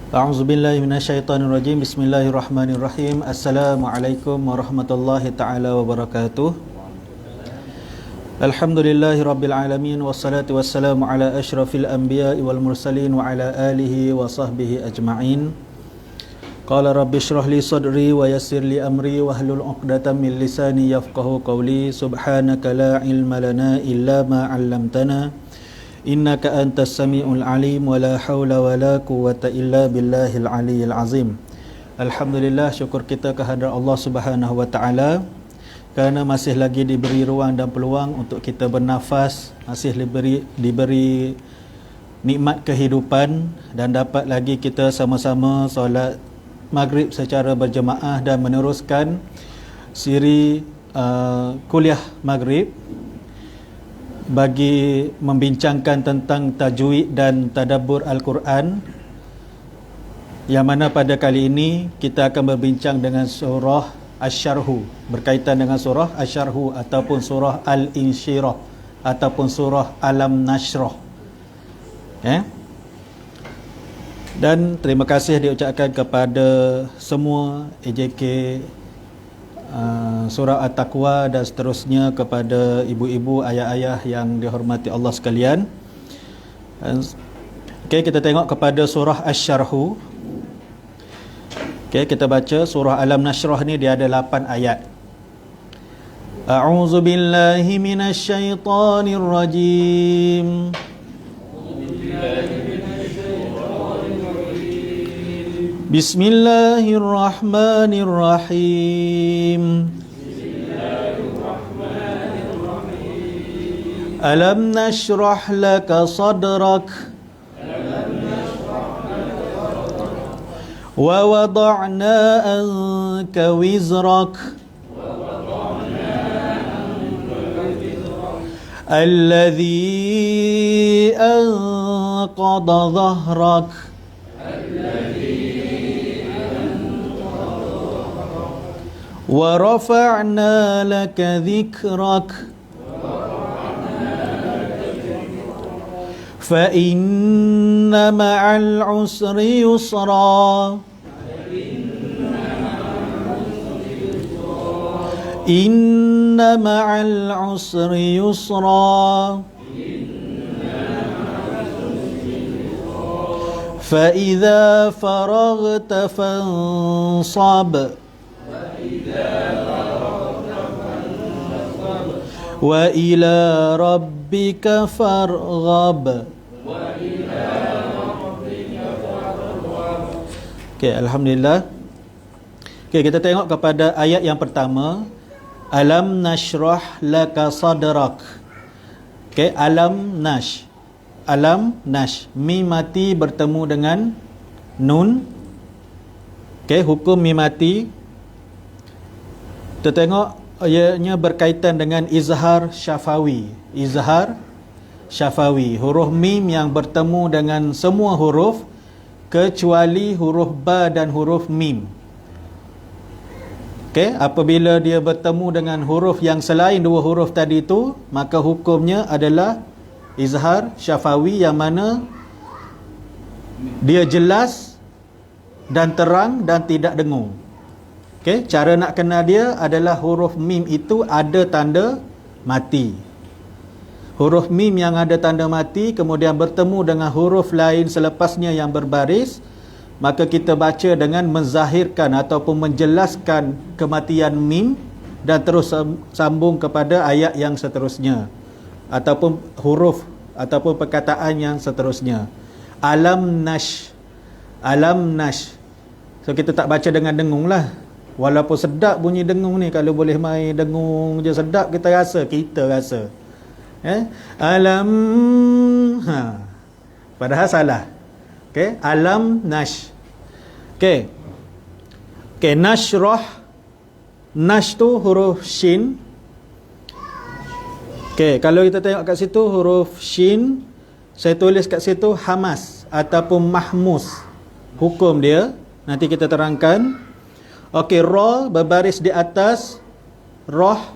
A'udzubillahi minasyaitonirrajim. Bismillahirrahmanirrahim. Assalamualaikum warahmatullahi taala wabarakatuh. Alhamdulillahirabbil alamin wassalatu wassalamu ala asyrafil anbiya'i wal mursalin wa ala alihi wa sahbihi ajma'in. Qala rabbi shrah li sadri wa yassir li amri wahlul 'uqdatam min lisani yafqahu qawli. Subhanaka la ilma lana illa ma 'allamtana innaka antas sami'ul alim wa la haula wa la quwwata illa billahil aliyyil azim. Alhamdulillah, syukur kita kehadrat Allah Subhanahu wa taala kerana masih lagi diberi ruang dan peluang untuk kita bernafas, masih diberi nikmat kehidupan dan dapat lagi kita sama-sama solat maghrib secara berjemaah dan meneruskan siri kuliah maghrib bagi membincangkan tentang tajwid dan tadabbur Al-Quran, yang mana pada kali ini kita akan berbincang dengan surah Asy-Syarhu, berkaitan dengan surah Asy-Syarhu ataupun surah Al-Insyirah ataupun surah Alam Nashrah. Dan terima kasih diucapkan kepada semua AJK surah At-Taqwa dan seterusnya, kepada ibu-ibu, ayah-ayah yang dihormati Allah sekalian. Okey, kita tengok kepada surah Asy-Syarhu. Okey, kita baca surah Alam Nashrah ni, dia ada 8 ayat. A'udzu billahi minasyaitonir rajim. Bismillahirrahmanirrahim. Alam nashrah laka sadrak wa wada'na anka wizrak alladhi anqadha dhahrak wa rafa'na laka dhikrak fa inna ma'al usri yusra inna ma'al usri yusra fa idza faraghta fansab wa ila rabbika farghab. Okey, alhamdulillah. Okey, kita tengok kepada ayat yang pertama, Alam nashrah laka sadrak. Okey, alam nash. Alam nash, mim mati bertemu dengan nun. Okey, hukum mim mati kita tengok ianya berkaitan dengan izhar syafawi. Izhar syafawi, huruf mim yang bertemu dengan semua huruf kecuali huruf ba dan huruf mim. Okey, apabila dia bertemu dengan huruf yang selain dua huruf tadi itu, maka hukumnya adalah izhar syafawi, yang mana dia jelas dan terang dan tidak dengung. Okay, cara nak kenal dia adalah huruf mim itu ada tanda mati. Huruf mim yang ada tanda mati kemudian bertemu dengan huruf lain selepasnya yang berbaris, maka kita baca dengan menzahirkan ataupun menjelaskan kematian mim dan terus sambung kepada ayat yang seterusnya ataupun huruf ataupun perkataan yang seterusnya. Alam nash. Alam nash. So kita tak baca dengan dengung lah. Walaupun sedap bunyi dengung ni, kalau boleh main dengung je sedap, kita rasa. Alam padahal salah. Okey, alam nash. Okey, nashrah. Nash tu huruf shin. Okey, kalau kita tengok kat situ huruf shin, saya tulis kat situ hamas ataupun mahmus. Hukum dia nanti kita terangkan. Okey, ra berbaris di atas, ra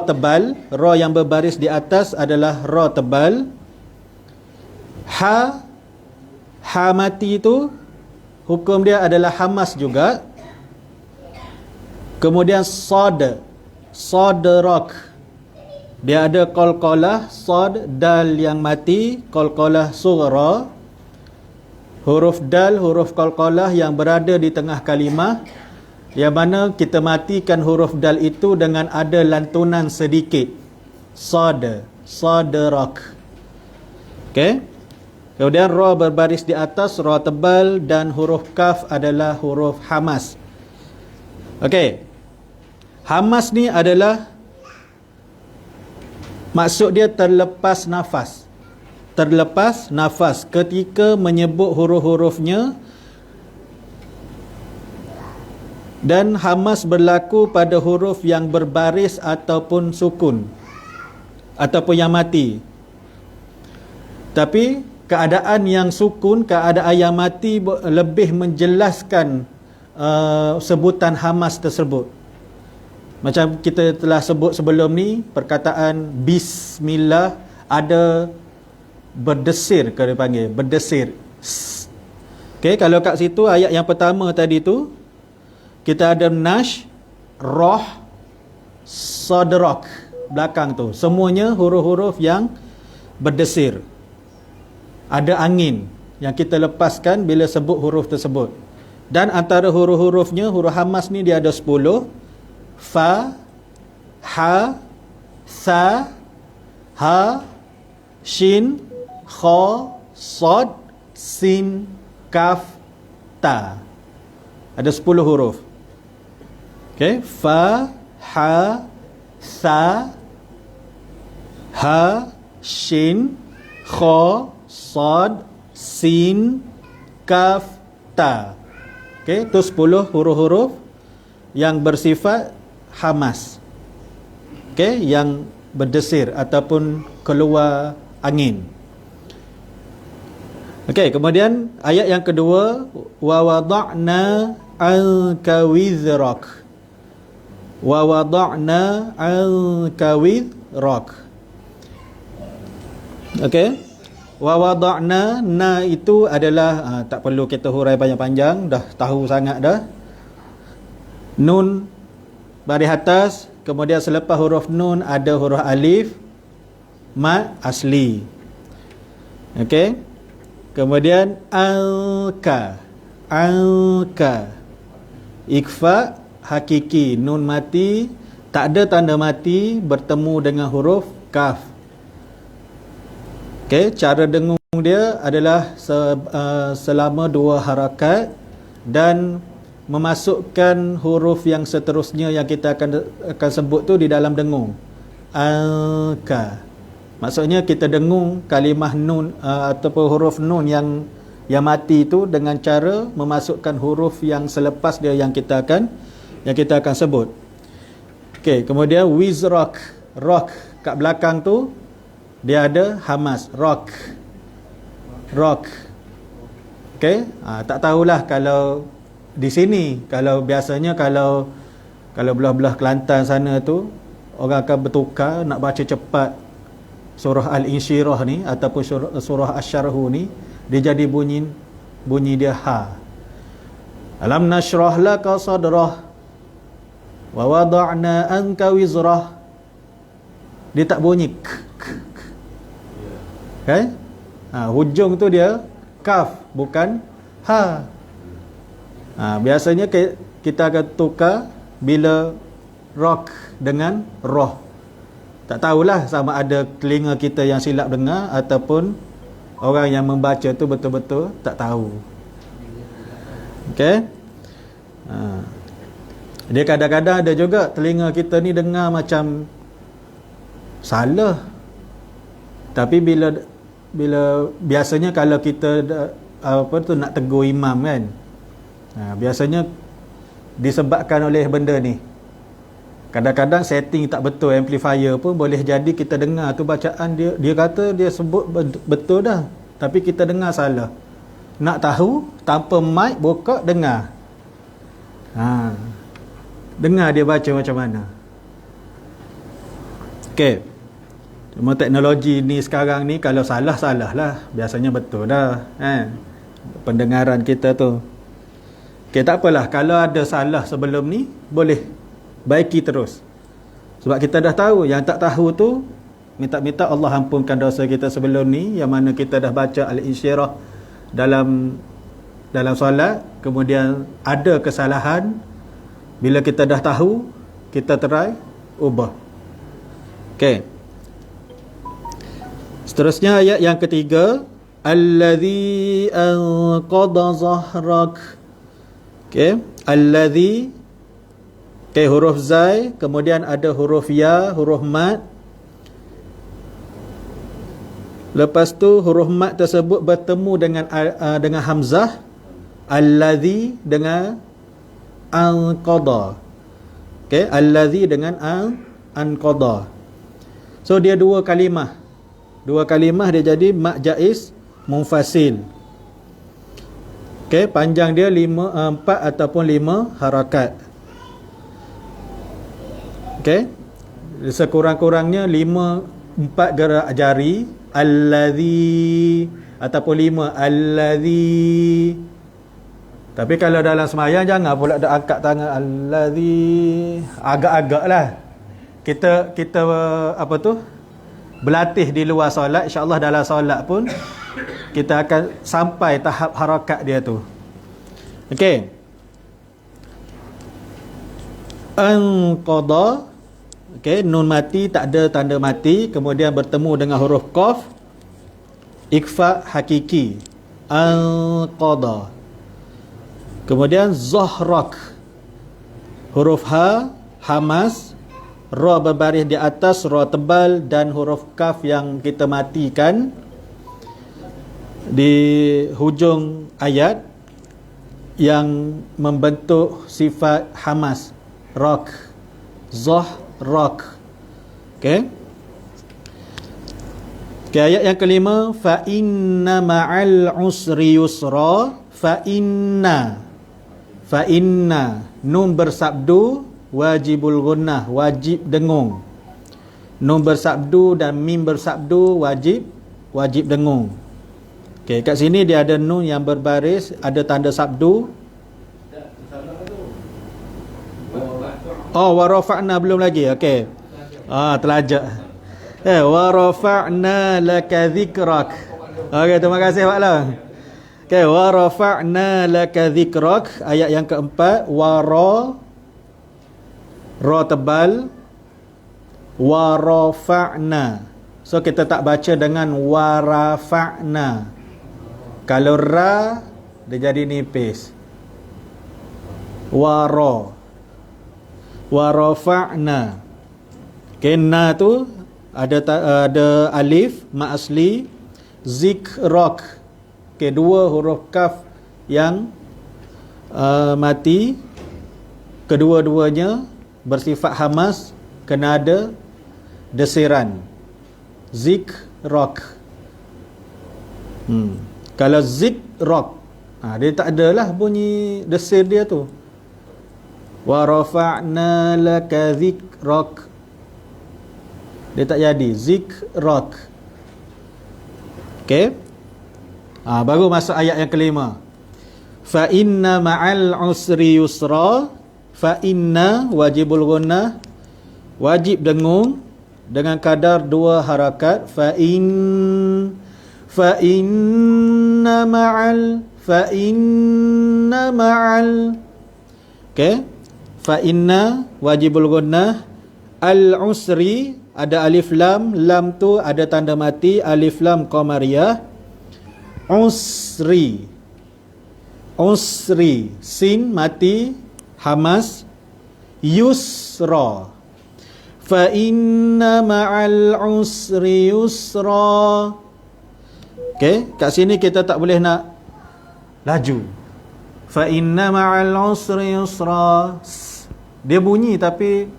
tebal, ra yang berbaris di atas adalah ra tebal. Ha Ha mati itu hukum dia adalah hamas juga. Kemudian sad, sadrak, dia ada qalqalah, sad, dal yang mati, qalqalah sughra. Huruf dal, huruf qalqalah yang berada di tengah kalimah, yang mana kita matikan huruf dal itu dengan ada lantunan sedikit. Sad, sadrak. Okey. Kemudian ra berbaris di atas, ra tebal, dan huruf kaf adalah huruf hamas. Okey. Hamas ni adalah, maksud dia terlepas nafas. Terlepas nafas ketika menyebut huruf-hurufnya. Dan hamas berlaku pada huruf yang berbaris ataupun sukun, ataupun yang mati. Tapi keadaan yang sukun, keadaan yang mati lebih menjelaskan sebutan hamas tersebut. Macam kita telah sebut sebelum ni, perkataan bismillah ada berdesir, kalau dipanggil berdesir. Okey, kalau kat situ ayat yang pertama tadi tu kita ada nash, roh, sadrak belakang tu, semuanya huruf-huruf yang berdesir. Ada angin yang kita lepaskan bila sebut huruf tersebut. Dan antara huruf-hurufnya, huruf hamas ni dia ada 10. Fa, ha, sa, ha, shin, kha, sad, sin, kaf, ta. Ada 10 huruf. Okey, fa, ha, sa, ha, shin, kha, sad, sin, kaf, ta. Okey, itu 10 huruf-huruf yang bersifat hamas. Okey, yang berdesir ataupun keluar angin. Okey, kemudian ayat yang kedua, wa wada'na anka wizrak. Wa wada'na anka wizrak. Okey. Wa wada'na, na itu adalah tak perlu kita hurai panjang-panjang, dah tahu sangat dah. Nun baris atas, kemudian selepas huruf nun ada huruf alif, mad asli. Okey. Kemudian alka, alka, ikfa hakiki, nun mati, tak ada tanda mati, bertemu dengan huruf kaf. Okey, cara dengung dia adalah selama 2 harakat dan memasukkan huruf yang seterusnya yang kita akan sebut tu di dalam dengung. Alka. Maksudnya kita dengung kalimah nun ataupun huruf nun yang mati itu dengan cara memasukkan huruf yang selepas dia yang kita akan sebut. Okey, kemudian wizrak, rock kat belakang tu dia ada hamas, rock. Rock. Okey, tak tahulah kalau di sini, kalau biasanya kalau belah-belah Kelantan sana tu orang akan bertukar nak baca cepat surah Al-Insyirah ni ataupun surah Asy-Syarhu ni, dia jadi bunyi dia ha. Alam nashrah laka sadrah wa wada'na anka wizrah. Dia tak bunyi k. Okay? Hujung tu dia kaf, bukan ha. Biasanya kita akan tukar bila rock dengan roh. Tak tahulah sama ada telinga kita yang silap dengar ataupun orang yang membaca tu betul-betul tak tahu. Okey. Dia kadang-kadang ada juga telinga kita ni dengar macam salah. Tapi bila biasanya kalau kita nak tegur imam kan, biasanya disebabkan oleh benda ni. Kadang-kadang setting tak betul, amplifier pun boleh jadi kita dengar tu bacaan dia kata dia sebut betul dah, tapi kita dengar salah. Nak tahu, tanpa mic buka dengar. Dengar dia baca macam mana. Okey. Cuma teknologi ni sekarang ni kalau salah lah, biasanya betul dah kan. pendengaran kita tu. Okey, tak apalah. Kalau ada salah sebelum ni, boleh baiki terus. Sebab kita dah tahu. Yang tak tahu tu, minta-minta Allah ampunkan dosa kita sebelum ni, yang mana kita dah baca al-insyirah dalam solat, kemudian ada kesalahan. Bila kita dah tahu, kita try ubah. Okey. Seterusnya ayat yang ketiga, allazi anqadha zahrak. Okey, allazi, okey, huruf zai, kemudian ada huruf ya, huruf mat. Lepas tu huruf mat tersebut bertemu dengan hamzah, allazi dengan anqadha. Okey, allazi dengan anqadha. So dia dua kalimah. Dua kalimah dia jadi mat jaiz munfasil. Okey, panjang dia 4 ataupun 5 harakat. Okey. Sekurang-kurangnya 4 gerak jari, allazi, ataupun 5 allazi. Tapi kalau dalam semayang jangan pula dah angkat tangan allazi, agak-agak lah. Kita apa tu, berlatih di luar solat, insya-Allah dalam solat pun kita akan sampai tahap harakat dia tu. Okey. Anqadha. Okey, nun mati, tak ada tanda mati, kemudian bertemu dengan huruf qaf, ikhfa hakiki. Anqadha. Kemudian zahrak, huruf ha, hamas, ra berbaris di atas, ra tebal, dan huruf kaf yang kita matikan di hujung ayat yang membentuk sifat hamas, rak, zahrak. Okey. Okay, ayat yang kelima, fa inna ma'al usri yusra. Fa inna, nun bersabdu wajibul gunnah, wajib dengung. Nun bersabdu dan mim bersabdu wajib dengung. Okey, kat sini dia ada nun yang berbaris, ada tanda sabdu. Oh, wa rafa'na belum lagi. Okey. Terlajak. Wa rafa'na laka dhikrak. Okey, terima kasih Pak Long. Okey, wa rafa'na laka dhikrak. Ayat yang keempat, ra tebal, wa rafa'na. So kita tak baca dengan wa rafa'na. Kalau ra, dia jadi nipis. Wa rafa'na. Okay, na tu ada alif ma asli, zikrak. Okay, dua huruf kaf yang mati, kedua-duanya bersifat hamas, kena ada desiran. Zikrak. Kalau zikrak, dia tak adalah bunyi desir dia tu. Wa rafa'na laka zikrak. Dia tak jadi zikrak. Okey. Baru masuk ayat yang kelima. Fa inna ma'al usri yusra. Fa inna wajibul gunnah, wajib dengung dengan kadar 2 harakat. Fa inna ma'al. Okey. Fa inna wajibul gunnah, al usri ada alif lam, lam tu ada tanda mati, alif lam qamariyah. Usri, sin mati, hamas. Yusra, fa inna ma'al usri yusra. Okey, kat sini kita tak boleh nak laju. Fa inna ma'al usri yusra. Dia bunyi tapi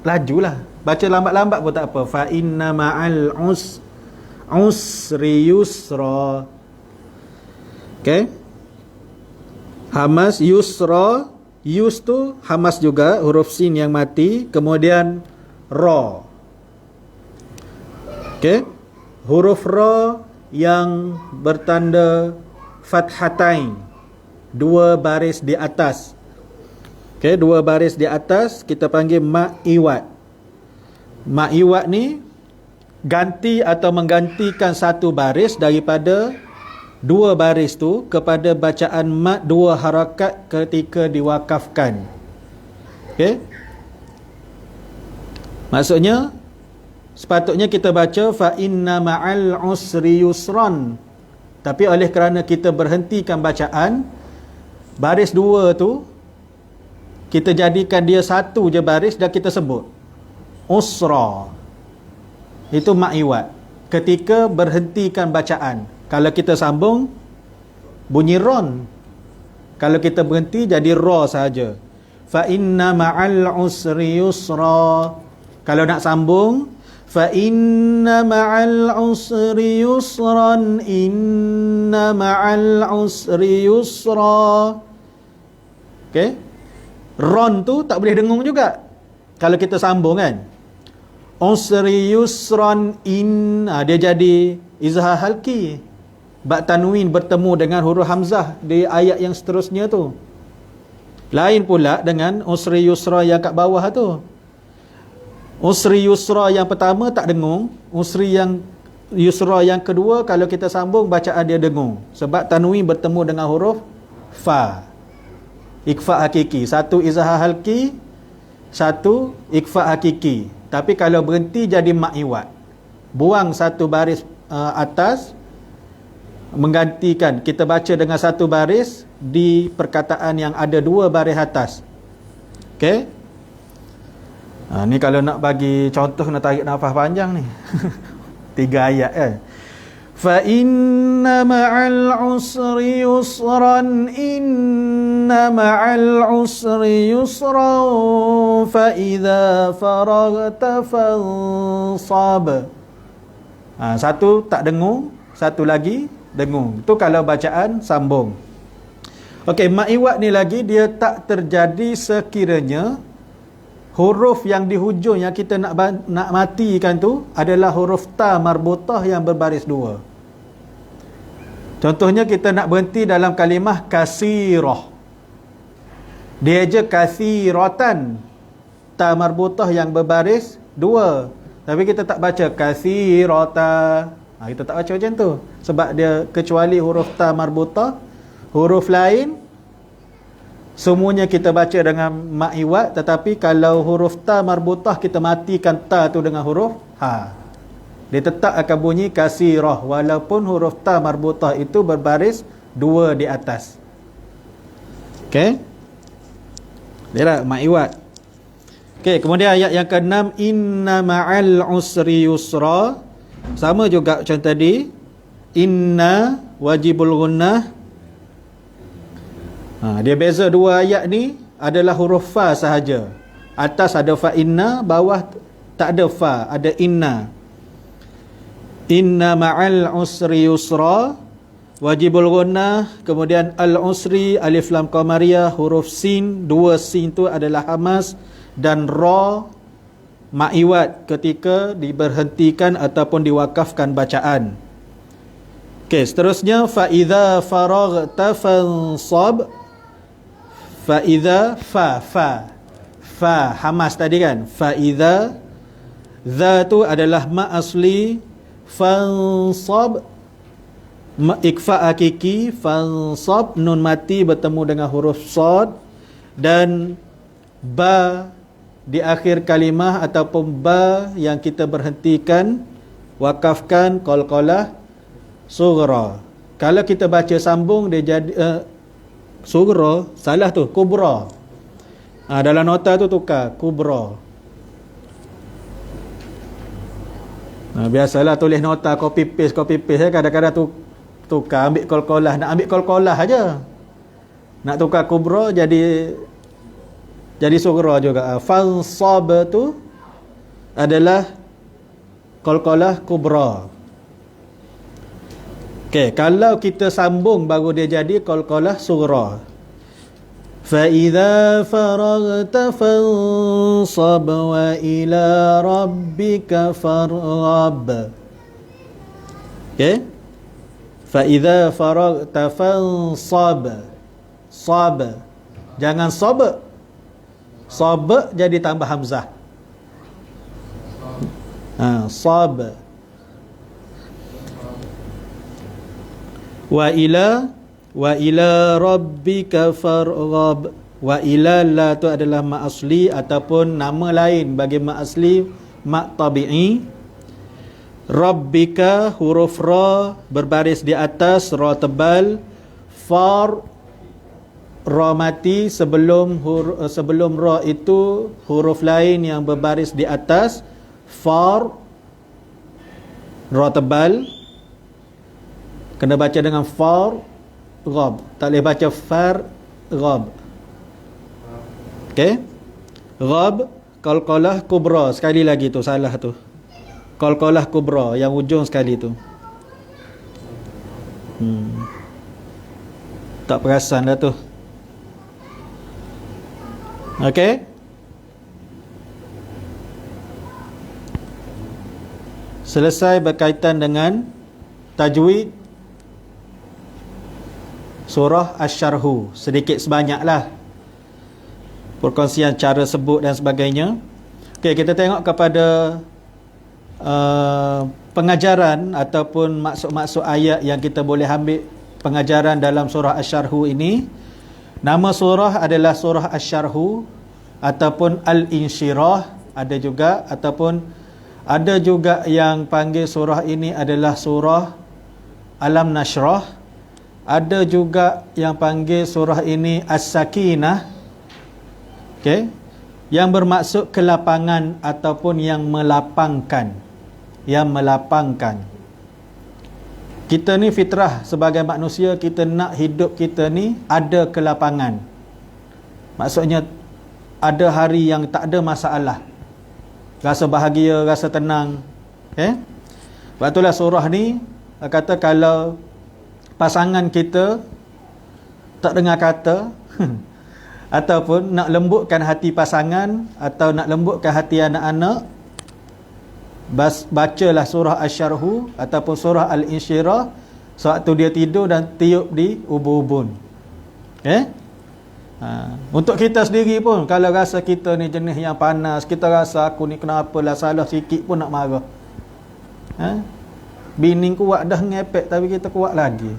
lajulah. Baca lambat-lambat pun tak apa. Fa inna ma'al usri yusra. Okey. Hamas yusra. Yus tu hamas juga, huruf sin yang mati, kemudian ra. Okey. Huruf ra yang bertanda fathatain, dua baris di atas. Okey, dua baris di atas kita panggil mak iwat. Mak iwat ni ganti atau menggantikan satu baris daripada dua baris tu kepada bacaan mat dua harakat ketika diwakafkan. Okey. Maksudnya sepatutnya kita baca fa inna ma'al usri yusran. Tapi oleh kerana kita berhentikan bacaan, baris dua tu kita jadikan dia satu je baris dan kita sebut usra. Itu ma'iwat. Ketika berhentikan bacaan. Kalau kita sambung bunyi ron. Kalau kita berhenti jadi ra saja. Fa inna ma'al usri yusra. Kalau nak sambung fa inna ma'al usri yusran, inna ma'al usri yusra. Okey. Ron tu tak boleh dengung juga kalau kita sambung kan. Usri yusran in, dia jadi izhar halki. Ba tanwin bertemu dengan huruf hamzah di ayat yang seterusnya tu. Lain pula dengan usri yusra yang kat bawah tu. Usri yusra yang pertama tak dengung, usri yang yusra yang kedua kalau kita sambung bacaan dia dengung sebab tanwin bertemu dengan huruf fa. Ikfa hakiki, satu izhar halki, satu ikfa hakiki. Tapi kalau berhenti jadi ma'iwat. Buang satu baris atas, menggantikan kita baca dengan satu baris di perkataan yang ada dua baris atas. Okey. Ni kalau nak bagi contoh nak tarik nafas panjang ni. 3 ayat kan. Fa inna ma'al usri yusran, inna ma'al usri yusran, fa idza faraghta fansab. Satu tak dengung, satu lagi dengung. Itu kalau bacaan sambung. Okey, ma'iwat ni lagi dia tak terjadi sekiranya huruf yang di hujung yang kita nak matikan tu adalah huruf ta marbutah yang berbaris dua. Contohnya kita nak berhenti dalam kalimah kasirah. Dia je kasiratan, ta marbutah yang berbaris dua. Tapi kita tak baca kasirata. Kita tak baca macam tu. Sebab dia kecuali huruf ta marbutah, huruf lain semuanya kita baca dengan ma'iwat. Tetapi kalau huruf ta marbutah kita matikan ta tu dengan huruf ha, dia tetap akan bunyi kasirah walaupun huruf ta marbutah itu berbaris dua di atas. Okey. Dia lah ma'iwat. Okey, kemudian ayat yang ke-6, inna ma'al usri yusra. Sama juga macam tadi. Inna wajibul gunnah. Dia beza dua ayat ni adalah huruf fa sahaja. Atas ada fa inna, bawah tak ada fa, ada inna. Inna ma'al usri yusra, wajibul gunnah. Kemudian al-usri, alif lam qamariyah, huruf sin, dua sin tu adalah hamas, dan ra ma'iwat ketika diberhentikan ataupun diwakafkan bacaan. Okey, seterusnya fa idza faraghta fansab. Fa idza fa hamas tadi kan. Fa idza, za tu adalah ma asli, fansab ikfa hakiki, fansab nun mati bertemu dengan huruf sad, dan ba di akhir kalimah ataupun ba yang kita berhentikan wakafkan qalqalah sughra. Kalau kita baca sambung dia jadi sughra, salah tu kubra. Dalam nota tu tukar kubra. Biasalah tulis nota copy paste kadang-kadang tu tukar ambil qalqalah, nak ambil qalqalah aja. Nak tukar kubra jadi sughra juga. Fansab tu adalah qalqalah kubra. Okey, kalau kita sambung baru dia jadi qalqalah sughra. Fa idza faraghta fansab wa ila rabbika farghab. Okey? Fa idza faragta fansab. Sab. Jangan sab. Sab jadi tambah hamzah. Sab. Wa ila rabbika farghab. Wa ila la tu adalah mak asli ataupun nama lain bagi mak asli, mak tabi'i. Rabbika huruf ra berbaris di atas, ra tebal. Far ra mati, sebelum ra itu huruf lain yang berbaris di atas. Far ra tebal, kena baca dengan far ghab, tak boleh baca far ghab. Okey, ghab qalqalah kubra, sekali lagi tu salah tu, qalqalah kubra yang ujung sekali tu. Tak perasan dah tu. Okey, selesai berkaitan dengan tajwid surah Asy-Syarhu. Sedikit sebanyaklah perkongsian cara sebut dan sebagainya. Okey, kita tengok kepada pengajaran ataupun maksud-maksud ayat yang kita boleh ambil pengajaran dalam surah Asy-Syarhu ini. Nama surah adalah surah Asy-Syarhu ataupun Al-Insyirah ada juga, ataupun ada juga yang panggil surah ini adalah surah Alam Nashrah. Ada juga yang panggil surah ini As-Sakinah. Okey, yang bermaksud kelapangan ataupun yang melapangkan. Yang melapangkan. Kita ni fitrah sebagai manusia, kita nak hidup kita ni ada kelapangan. Maksudnya ada hari yang tak ada masalah, rasa bahagia, rasa tenang. Sebab itulah surah ni kata kalau pasangan kita tak dengar kata ataupun nak lembutkan hati pasangan atau nak lembutkan hati anak-anak, bacalah surah Asy-Syarhu ataupun surah Al-Insyirah sewaktu dia tidur dan tiup di ubun-ubun. Untuk kita sendiri pun, kalau rasa kita ni jenis yang panas, kita rasa aku ni kenapalah salah sikit pun nak marah. Bini kuat dah ngepek tapi kita kuat lagi.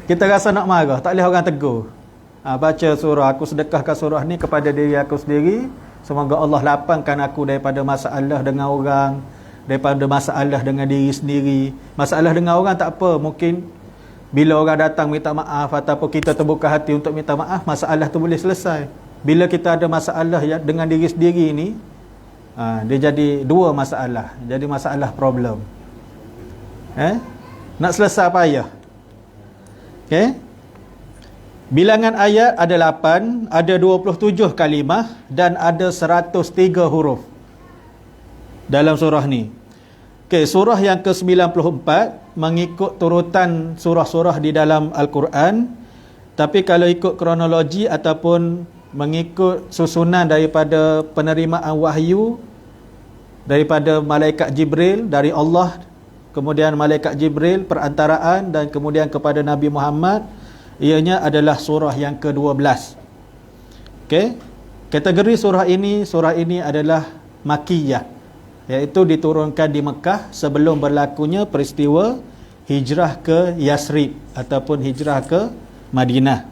Kita rasa nak marah, tak boleh orang tegur. Baca surah, aku sedekahkan surah ni kepada diri aku sendiri. Semoga Allah lapangkan aku daripada masalah dengan orang, daripada masalah dengan diri sendiri. Masalah dengan orang tak apa, mungkin bila orang datang minta maaf ataupun kita terbuka hati untuk minta maaf, masalah tu boleh selesai. Bila kita ada masalah dengan diri sendiri ni, dia jadi dua masalah, jadi masalah problem. Nak selesai payah. Bilangan ayat ada 8, ada 27 kalimah dan ada 103 huruf dalam surah ni. Surah yang ke-94 mengikut turutan surah-surah di dalam Al-Quran. Tapi kalau ikut kronologi ataupun mengikut susunan daripada penerimaan wahyu daripada malaikat Jibril dari Allah, kemudian malaikat Jibril perantaraan, dan kemudian kepada Nabi Muhammad, ianya adalah surah yang ke-12. Kategori surah ini adalah Makkiyah, iaitu diturunkan di Mekah sebelum berlakunya peristiwa hijrah ke Yasrib ataupun hijrah ke Madinah.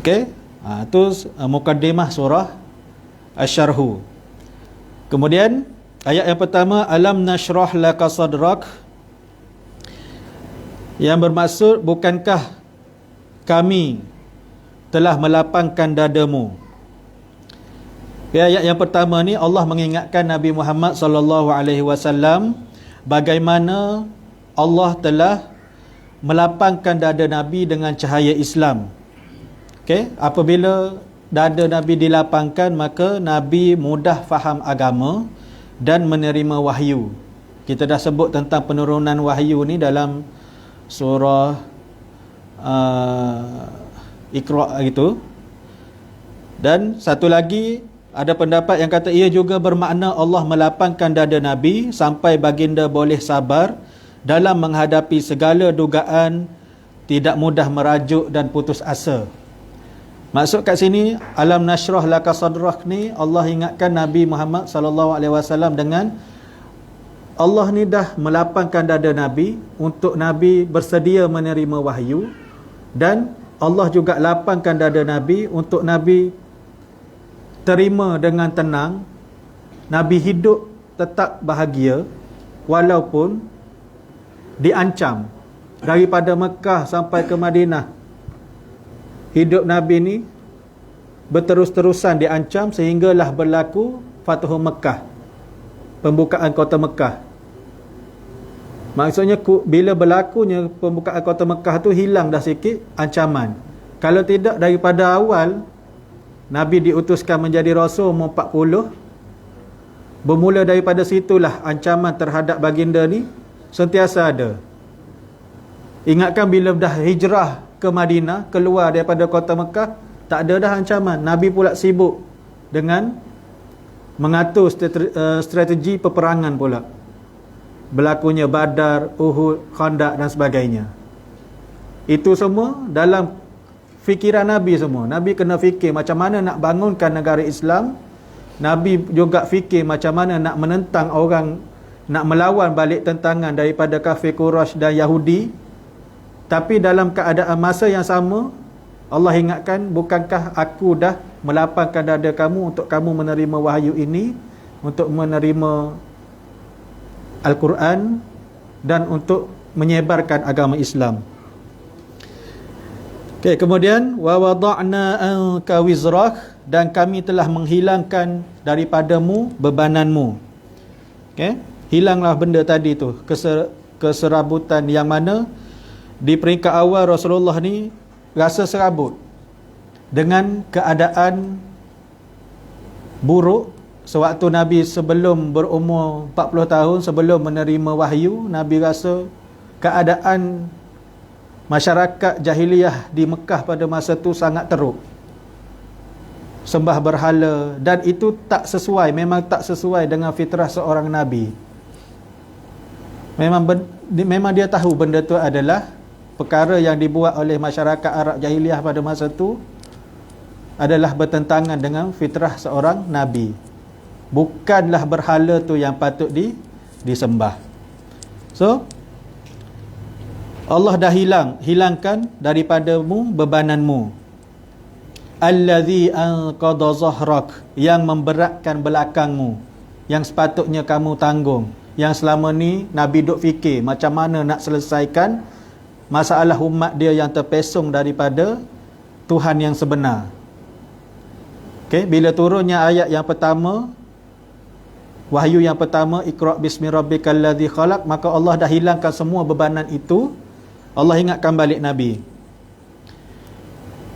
Itu mukaddimah surah Asy-Syarhu. Kemudian ayat yang pertama, alam nashrah laka sadrak, yang bermaksud bukankah kami telah melapangkan dadamu. Ayat yang pertama ni Allah mengingatkan Nabi Muhammad sallallahu alaihi wasallam bagaimana Allah telah melapangkan dada Nabi dengan cahaya Islam. Apabila dada Nabi dilapangkan, maka Nabi mudah faham agama dan menerima wahyu. Kita dah sebut tentang penurunan wahyu ni dalam surah Iqra gitu. Dan satu lagi, Ada pendapat yang kata ia juga bermakna Allah melapangkan dada Nabi sampai baginda boleh sabar dalam menghadapi segala dugaan, tidak mudah merajuk dan putus asa. Maksud kat sini, alam nashrah laka sadrak ni, Allah ingatkan Nabi Muhammad sallallahu alaihi wasallam dengan Allah ni dah melapangkan dada Nabi untuk Nabi bersedia menerima wahyu, dan Allah juga lapangkan dada Nabi untuk Nabi terima dengan tenang, Nabi hidup tetap bahagia walaupun diancam. Daripada Mekah sampai ke Madinah, hidup Nabi ni berterus-terusan diancam sehinggalah berlaku Fathu Mekah, pembukaan kota Mekah. Maksudnya bila berlakunya pembukaan kota Mekah tu, hilang dah sikit ancaman. Kalau tidak, daripada awal Nabi diutuskan menjadi Rasul umur 40, bermula daripada situlah ancaman terhadap baginda ni sentiasa ada. Ingatkan bila dah hijrah ke Madinah, keluar daripada kota Mekah, tak ada dah ancaman. Nabi pula sibuk dengan mengatur strategi peperangan pula. Berlakunya Badar, Uhud, Khandaq dan sebagainya. Itu semua dalam fikiran Nabi semua. Nabi kena fikir macam mana nak bangunkan negara Islam. Nabi juga fikir macam mana nak menentang orang, nak melawan balik tentangan daripada kafir Quraisy dan Yahudi. Tapi dalam keadaan masa yang sama, Allah ingatkan, bukankah aku dah melapangkan dada kamu untuk kamu menerima wahyu ini, untuk menerima Al-Quran dan untuk menyebarkan agama Islam. Okay, kemudian wa wada'na anka wizrak, dan kami telah menghilangkan daripadamu bebananmu. Okay, hilanglah benda tadi tu, keserabutan yang mana di peringkat awal Rasulullah ni rasa serabut dengan keadaan buruk. Sewaktu Nabi sebelum berumur 40 tahun, sebelum menerima wahyu, Nabi rasa keadaan masyarakat jahiliyah di Mekah pada masa tu sangat teruk, sembah berhala, dan itu tak sesuai, memang tak sesuai dengan fitrah seorang Nabi. Memang dia tahu benda tu adalah perkara yang dibuat oleh masyarakat Arab jahiliyah pada masa tu adalah bertentangan dengan fitrah seorang Nabi. Bukanlah berhala tu yang patut disembah. So Allah dah hilangkan daripadamu bebananmu. Allazi anqadha zahrak, yang memberatkan belakangmu, yang sepatutnya kamu tanggung, yang selama ni Nabi duk fikir macam mana nak selesaikan masalah umat dia yang terpesong daripada Tuhan yang sebenar. Okay, bila turunnya ayat yang pertama, wahyu yang pertama, Iqra' bismi rabbikal ladzi khalaq, maka Allah dah hilangkan semua bebanan itu. Allah ingatkan balik Nabi.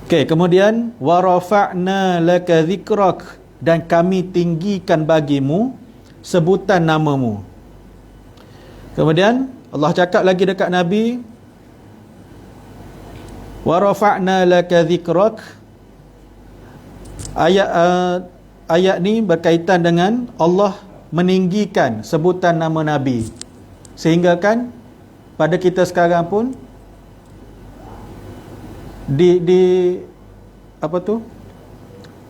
Okey, kemudian wa rafa'na laka dzikrak, dan kami tinggikan bagimu sebutan namamu. Kemudian Allah cakap lagi dekat Nabi, wa rafa'na laka dzikrak. Ayat ni berkaitan dengan Allah meninggikan sebutan nama Nabi, sehingga kan pada kita sekarang pun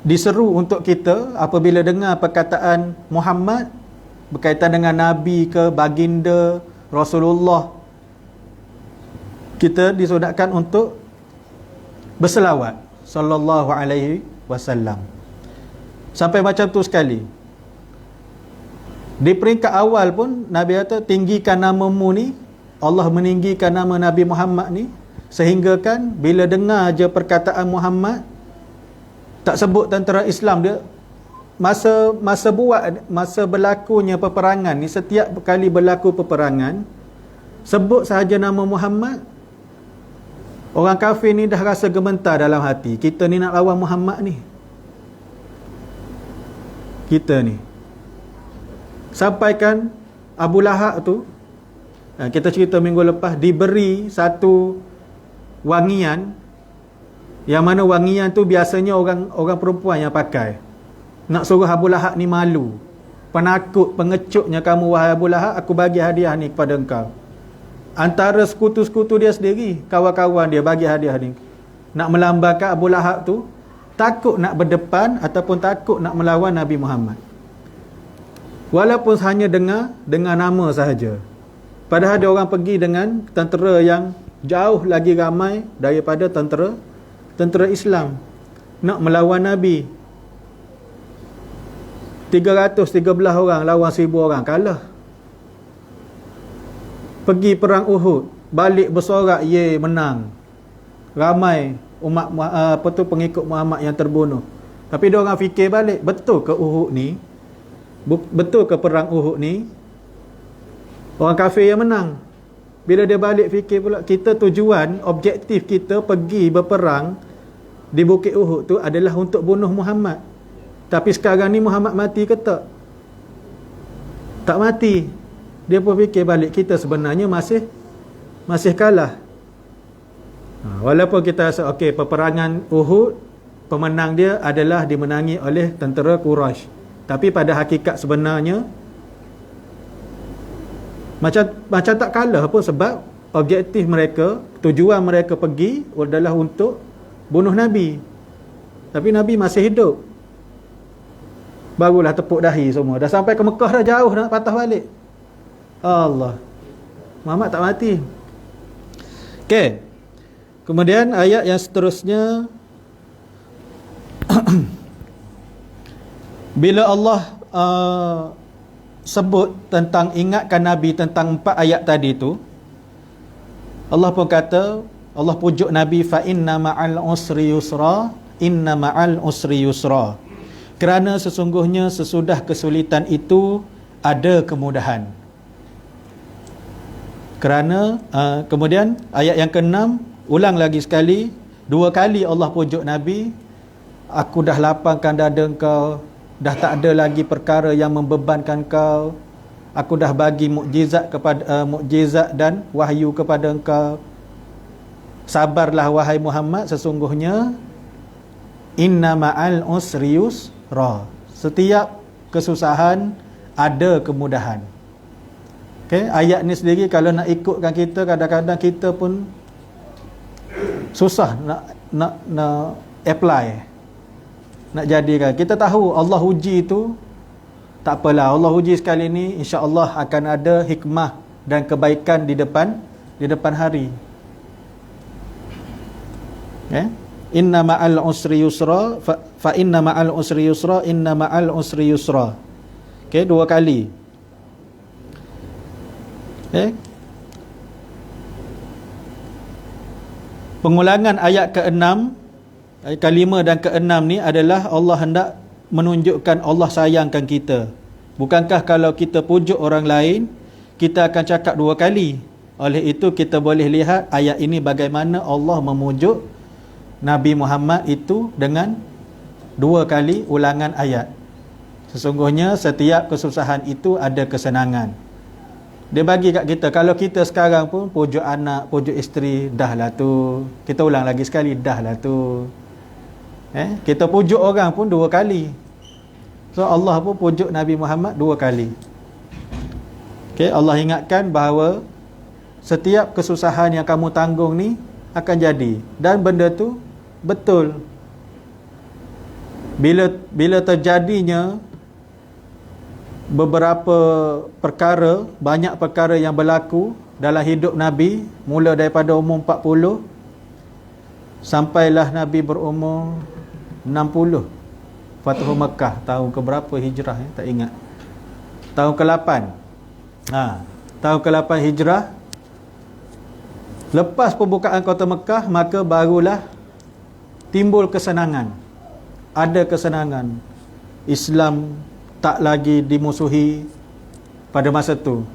diseru untuk kita apabila dengar perkataan Muhammad berkaitan dengan Nabi ke baginda Rasulullah, kita disunatkan untuk berselawat sallallahu alaihi wasallam. Sampai macam tu sekali. Di peringkat awal pun Nabi kata tinggikan namamu ni, Allah meninggikan nama Nabi Muhammad ni, sehingga kan bila dengar je perkataan Muhammad, tak sebut tentera Islam dia, masa berlakunya peperangan ni, setiap kali berlaku peperangan, sebut sahaja nama Muhammad, orang kafir ni dah rasa gemetar dalam hati, kita ni nak lawan Muhammad ni, kita ni. Sampaikan Abu Lahab tu, kita cerita minggu lepas, diberi satu wangian, yang mana wangian tu biasanya orang perempuan yang pakai. nak suruh Abu Lahab ni malu, penakut, pengecutnya kamu wahai Abu Lahab, aku bagi hadiah ni kepada engkau. Antara sekutu-sekutu dia sendiri, kawan-kawan dia bagi hadiah ni. Nak melambakan Abu Lahab tu, takut nak berdepan ataupun takut nak melawan Nabi Muhammad. Walaupun hanya dengar nama sahaja. Padahal dia orang pergi dengan tentera yang jauh lagi ramai daripada tentera Islam nak melawan Nabi. 313 orang lawan 1000 orang, kalah. Pergi perang Uhud, balik bersorak, ye menang. Ramai umat pengikut Muhammad yang terbunuh. Tapi dia orang fikir balik, betul ke Uhud ni? Betul ke perang Uhud ni orang kafir yang menang? Bila dia balik fikir pula, kita tujuan, objektif kita pergi berperang di Bukit Uhud tu adalah untuk bunuh Muhammad. Tapi sekarang ni Muhammad mati ke tak? Tak mati. Dia pun fikir balik, kita sebenarnya masih kalah. Walaupun kita rasa okey, peperangan Uhud, pemenang dia adalah dimenangi oleh tentera Quraisy. Tapi pada hakikat sebenarnya macam tak kalah pun, sebab objektif mereka, tujuan mereka pergi adalah untuk bunuh Nabi. Tapi Nabi masih hidup. Barulah tepuk dahi semua. Dah sampai ke Mekah dah, jauh nak patah balik. Allah. Muhammad tak mati. Okey. Kemudian ayat yang seterusnya bila Allah sebut tentang ingatkan Nabi tentang 4 ayat tadi tu, Allah pun kata, Allah pujuk Nabi, fa inna ma'al usri yusra, inna ma'al usri yusra. Kerana sesungguhnya sesudah kesulitan itu ada kemudahan. Kerana kemudian ayat yang ke-6, ulang lagi sekali, 2 kali Allah pujuk Nabi, aku dah lapangkan dada engkau, dah tak ada lagi perkara yang membebankan kau, aku dah bagi mukjizat dan wahyu kepada engkau. Sabarlah wahai Muhammad, sesungguhnya inna ma'al usri yusra, setiap kesusahan ada kemudahan. Okay? Ayat ni sendiri kalau nak ikutkan kita, kadang-kadang kita pun susah nak apply, nak jadikan. Kita tahu Allah uji itu, tak apalah, Allah uji sekali ni, insya-Allah akan ada hikmah dan kebaikan di depan hari. Okay? Inna ma'al usri yusra, fa inna ma'al usri yusra, inna ma'al usri yusra. Okay, 2 kali. Okay. Pengulangan ayat ke-6, ayat ke-5 dan ke-6 ni adalah Allah hendak menunjukkan Allah sayangkan kita. Bukankah kalau kita pujuk orang lain, kita akan cakap 2 kali. Oleh itu kita boleh lihat ayat ini bagaimana Allah memujuk Nabi Muhammad itu dengan 2 kali ulangan ayat. Sesungguhnya setiap kesusahan itu ada kesenangan. Dia bagi kat kita, kalau kita sekarang pun pujuk anak, pujuk isteri, dah lah tu. Kita ulang lagi sekali, dah lah tu. Kita pujuk orang pun 2 kali. So Allah pun pujuk Nabi Muhammad 2 kali. Okay, Allah ingatkan bahawa setiap kesusahan yang kamu tanggung ni akan jadi, dan benda tu betul. Bila terjadinya beberapa perkara, banyak perkara yang berlaku dalam hidup Nabi, mula daripada umur 40 sampailah Nabi berumur 60. Fathu Mekah tahun ke berapa hijrah, tak ingat. Tahun ke-8. Tahun ke-8 hijrah. Lepas pembukaan kota Mekah, maka barulah timbul kesenangan. Ada kesenangan. Islam tak lagi dimusuhi pada masa tu.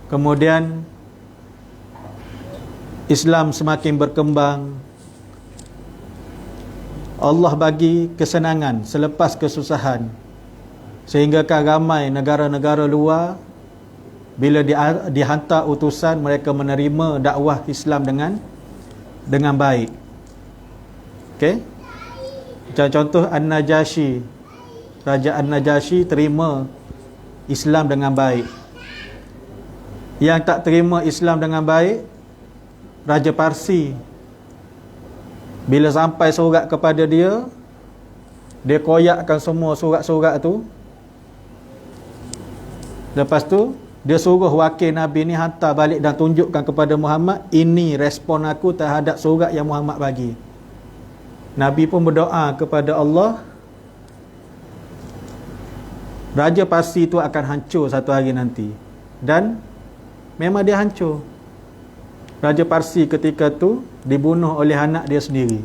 Kemudian Islam semakin berkembang. Allah bagi kesenangan selepas kesusahan, sehingga ramai negara-negara luar bila dihantar utusan, mereka menerima dakwah Islam dengan baik. Okey. Contoh An-Najasyi, Kerajaan Najasyi terima Islam dengan baik. Yang tak terima Islam dengan baik, Raja Parsi. Bila sampai surat kepada dia, dia koyakkan semua surat-surat tu. Lepas tu dia suruh wakil Nabi ni hantar balik dan tunjukkan kepada Muhammad, ini respon aku terhadap surat yang Muhammad bagi. Nabi pun berdoa kepada Allah, Raja Parsi tu akan hancur satu hari nanti. Dan memang dia hancur. Raja Parsi ketika tu dibunuh oleh anak dia sendiri.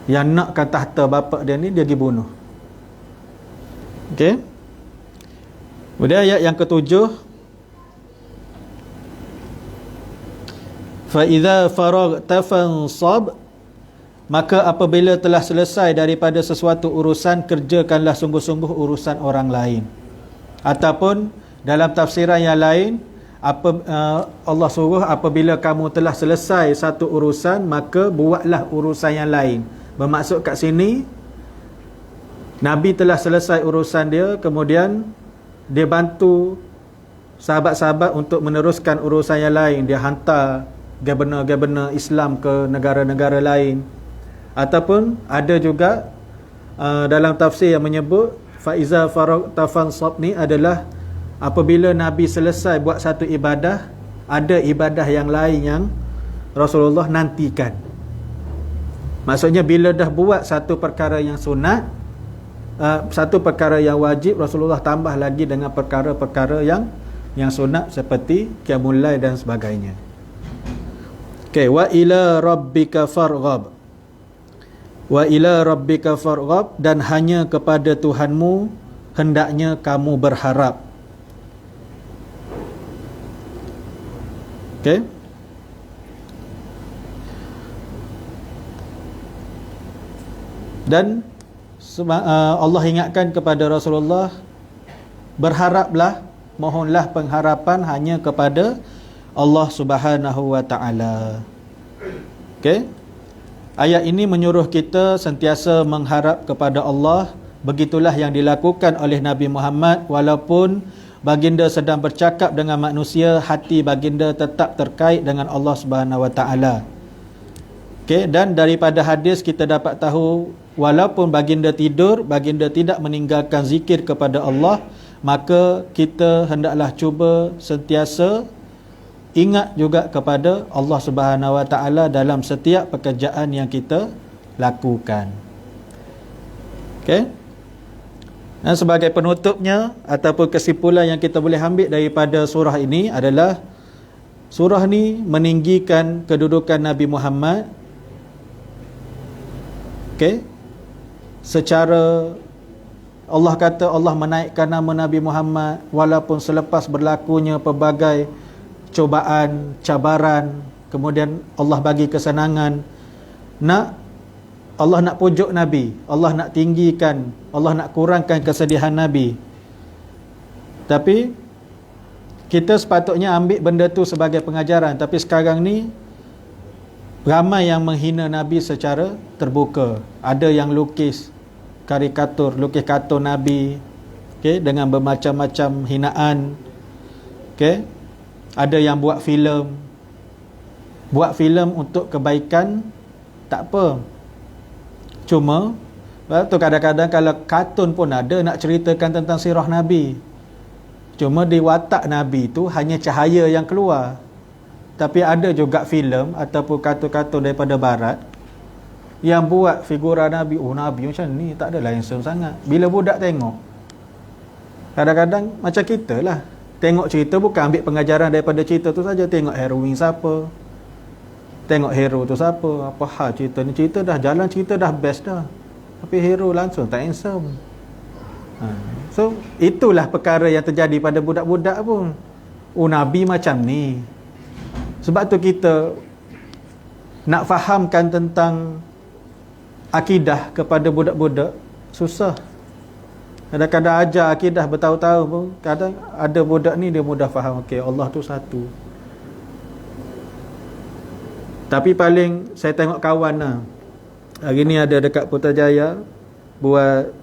Yang nakkan tahta bapa dia ni, dia dibunuh. Okey. Kemudian ayat yang ketujuh, fa idza faraghta fansab, maka apabila telah selesai daripada sesuatu urusan, kerjakanlah sungguh-sungguh urusan orang lain. Ataupun dalam tafsiran yang lain, Allah suruh apabila kamu telah selesai satu urusan, maka buatlah urusan yang lain. Bermaksud kat sini, Nabi telah selesai urusan dia, kemudian dia bantu sahabat-sahabat untuk meneruskan urusan yang lain. Dia hantar governor-governor Islam ke negara-negara lain. Ataupun ada juga dalam tafsir yang menyebut faiza faraghta fansab ni adalah apabila Nabi selesai buat satu ibadah, ada ibadah yang lain yang Rasulullah nantikan. Maksudnya bila dah buat satu perkara yang sunat, satu perkara yang wajib, Rasulullah tambah lagi dengan perkara-perkara yang sunat seperti qiyamul lail dan sebagainya. Okey, wa ila rabbika farghab. Wa ila rabbika farghab, dan hanya kepada Tuhanmu hendaknya kamu berharap. Okey. Dan Allah ingatkan kepada Rasulullah, berharaplah, mohonlah pengharapan hanya kepada Allah Subhanahu wa taala. Okey. Ayat ini menyuruh kita sentiasa mengharap kepada Allah. Begitulah yang dilakukan oleh Nabi Muhammad. Walaupun baginda sedang bercakap dengan manusia, hati baginda tetap terkait dengan Allah Subhanahu wa taala. Okey, dan daripada hadis kita dapat tahu, walaupun baginda tidur, baginda tidak meninggalkan zikir kepada Allah. Maka kita hendaklah cuba sentiasa ingat juga kepada Allah Subhanahu wa taala dalam setiap pekerjaan yang kita lakukan. Okey. Dan sebagai penutupnya ataupun kesimpulan yang kita boleh ambil daripada surah ini adalah, surah ni meninggikan kedudukan Nabi Muhammad. Okey. Secara Allah kata Allah menaikkan nama Nabi Muhammad walaupun selepas berlakunya pelbagai cobaan, cabaran, kemudian Allah bagi kesenangan. Allah nak pujuk Nabi, Allah nak tinggikan, Allah nak kurangkan kesedihan Nabi. Tapi kita sepatutnya ambil benda tu sebagai pengajaran. Tapi sekarang ni ramai yang menghina Nabi secara terbuka. Ada yang lukis karikatur, lukis kartun Nabi, okay, dengan bermacam-macam hinaan. Okay. Ada yang buat filem. Buat filem untuk kebaikan, tak apa. Cuma tu kadang-kadang kalau kartun pun ada nak ceritakan tentang sirah Nabi. Cuma di watak Nabi tu hanya cahaya yang keluar. Tapi ada juga filem ataupun kartun-kartun daripada barat yang buat figura Nabi, oh Nabi macam ni, tak adalah handsome sangat. Bila budak tengok, kadang-kadang macam kita lah, tengok cerita bukan ambil pengajaran daripada cerita tu saja. Tengok heroine siapa, tengok hero tu siapa, apa hal cerita ni. Cerita dah jalan, cerita dah best dah, tapi hero langsung tak handsome. So itulah perkara yang terjadi pada budak-budak pun. Oh Nabi macam ni. Sebab tu kita nak fahamkan tentang akidah kepada budak-budak susah. Kadang-kadang ajar akidah bertahun-tahun pun, kadang ada budak ni dia mudah faham, okey Allah tu satu. Tapi paling saya tengok kawan lah, hari ni ada dekat Putrajaya buat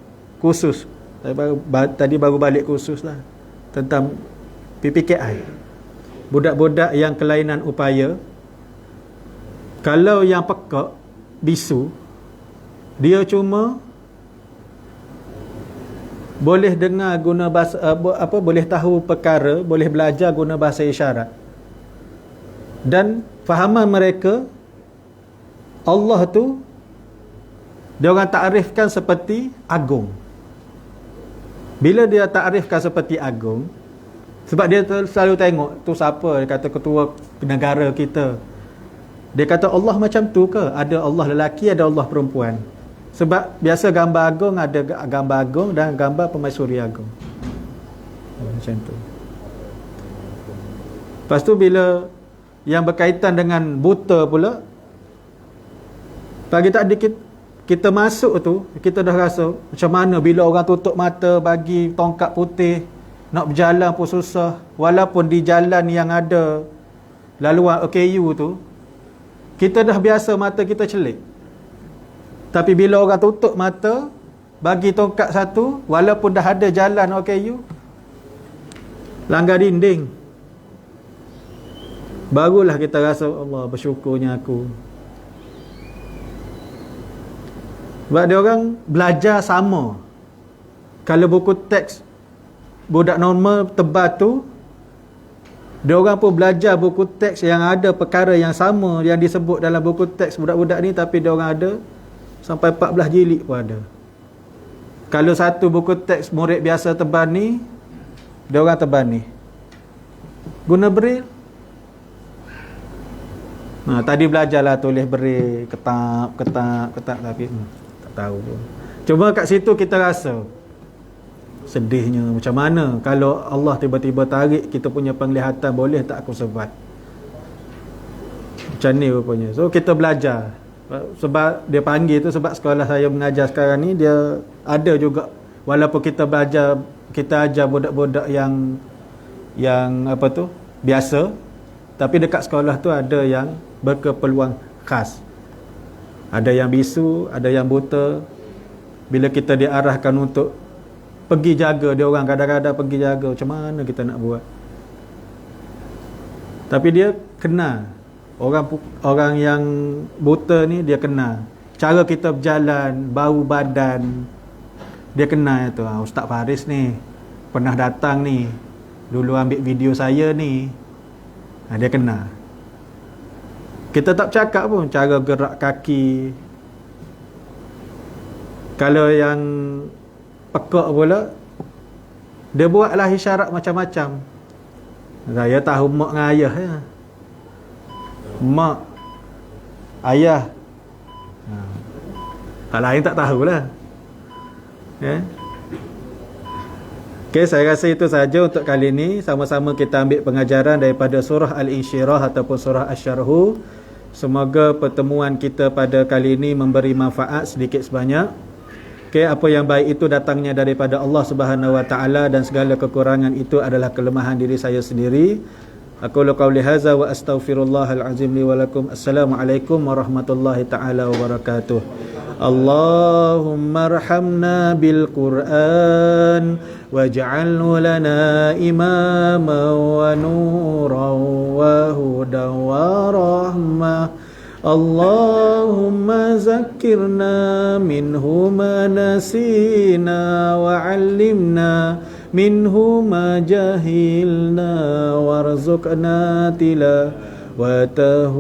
khusus. Tadi baru balik khusus lah tentang PPKI. Budak-budak yang kelainan upaya, kalau yang pekak, bisu, dia cuma boleh dengar guna bahasa boleh tahu perkara, boleh belajar guna bahasa isyarat. Dan fahaman mereka Allah tu dia orang takrifkan seperti agung. Bila dia takrifkan seperti agung, sebab dia selalu tengok tu siapa, dia kata ketua negara kita. Dia kata Allah macam tu ke? Ada Allah lelaki, ada Allah perempuan. Sebab biasa gambar agung, ada gambar agung dan gambar permaisuri agung. Macam tu. Lepas tu bila yang berkaitan dengan buta pula, pagi tadi kita masuk tu, kita dah rasa macam mana bila orang tutup mata bagi tongkat putih, nak berjalan pun susah. Walaupun di jalan yang ada laluan OKU tu, kita dah biasa mata kita celik. Tapi bila orang tutup mata bagi tongkat satu, walaupun dah ada jalan OKU, langgar dinding, barulah kita rasa Allah bersyukurnya aku. Sebab dia orang belajar sama. Kalau buku teks budak normal tebal tu, dia orang pun belajar buku teks yang ada perkara yang sama yang disebut dalam buku teks budak-budak ni, tapi dia orang ada sampai 14 jilid pun ada. Kalau satu buku teks murid biasa tebal ni, dia orang tebal ni. Guna braille. Tadi belajarlah tulis braille, ketak tapi tak tahu pun. Cuma kat situ kita rasa sedihnya macam mana kalau Allah tiba-tiba tarik kita punya penglihatan, boleh tak aku sebat. Macam ni rupanya. So kita belajar. Sebab dia panggil tu, sebab sekolah saya mengajar sekarang ni dia ada juga, walaupun kita belajar, kita ajar budak-budak yang apa tu biasa, tapi dekat sekolah tu ada yang berkeperluan khas. Ada yang bisu, ada yang buta. Bila kita diarahkan untuk pergi jaga dia orang, kadang-kadang pergi jaga, macam mana kita nak buat? Tapi dia kenal orang yang buta ni, dia kenal cara kita berjalan, bau badan, dia kenal tu. Ustaz Faris ni pernah datang ni, dulu ambil video saya ni. Dia kenal. Kita tak cakap pun cara gerak kaki. Kalau yang pekak pula, dia buatlah isyarat macam-macam. Saya tahu mak dengan ayah ya. Mak, ayah. Hal lain tak tahulah. Okay, saya rasa itu saja untuk kali ini. Sama-sama kita ambil pengajaran daripada surah Al-Insyirah ataupun surah Asy-Syarhu. Semoga pertemuan kita pada kali ini memberi manfaat sedikit sebanyak. Okay, apa yang baik itu datangnya daripada Allah Subhanahu Wa Taala, dan segala kekurangan itu adalah kelemahan diri saya sendiri. Aku qauli hadza wa astaghfirullahal azim li wa lakum. Assalamualaikum warahmatullahi taala wabarakatuh. Allahumma arhamna bil Qur'an waj'alhu lana imaman wa nuran wa hudan wa rahmah. Allahumma zakkirna minhu ma nasina wa 'allimna minhu ma jahilna warzuqna tilawatahu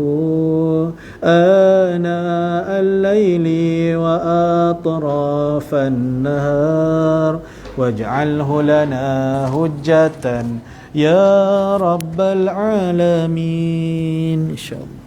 ana al-laili wa atrafan nahar waj'alhu lana hujjatan ya rabbal alamin insyaallah.